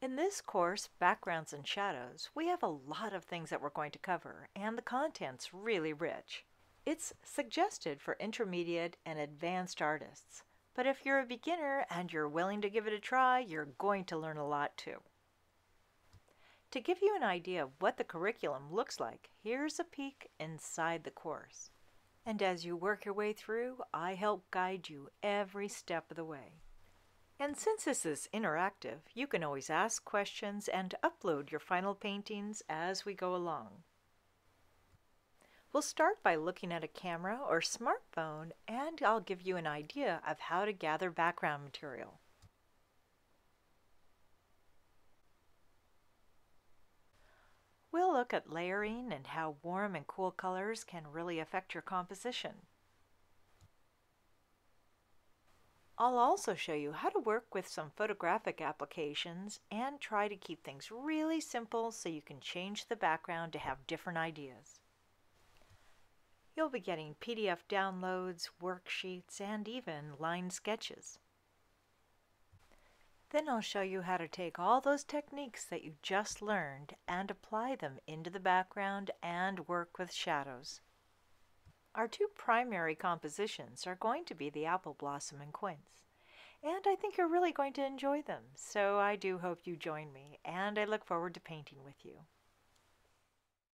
In this course, Backgrounds and Shadows, we have a lot of things that we're going to cover, and the content's really rich. It's suggested for intermediate and advanced artists, but if you're a beginner and you're willing to give it a try, you're going to learn a lot too. To give you an idea of what the curriculum looks like, here's a peek inside the course. And as you work your way through, I help guide you every step of the way. And since this is interactive, you can always ask questions and upload your final paintings as we go along. We'll start by looking at a camera or smartphone, and I'll give you an idea of how to gather background material. We'll look at layering and how warm and cool colors can really affect your composition. I'll also show you how to work with some photographic applications and try to keep things really simple so you can change the background to have different ideas. You'll be getting PDF downloads, worksheets, and even line sketches. Then I'll show you how to take all those techniques that you just learned and apply them into the background and work with shadows. Our two primary compositions are going to be the apple blossom and quince, and I think you're really going to enjoy them, so I do hope you join me, and I look forward to painting with you.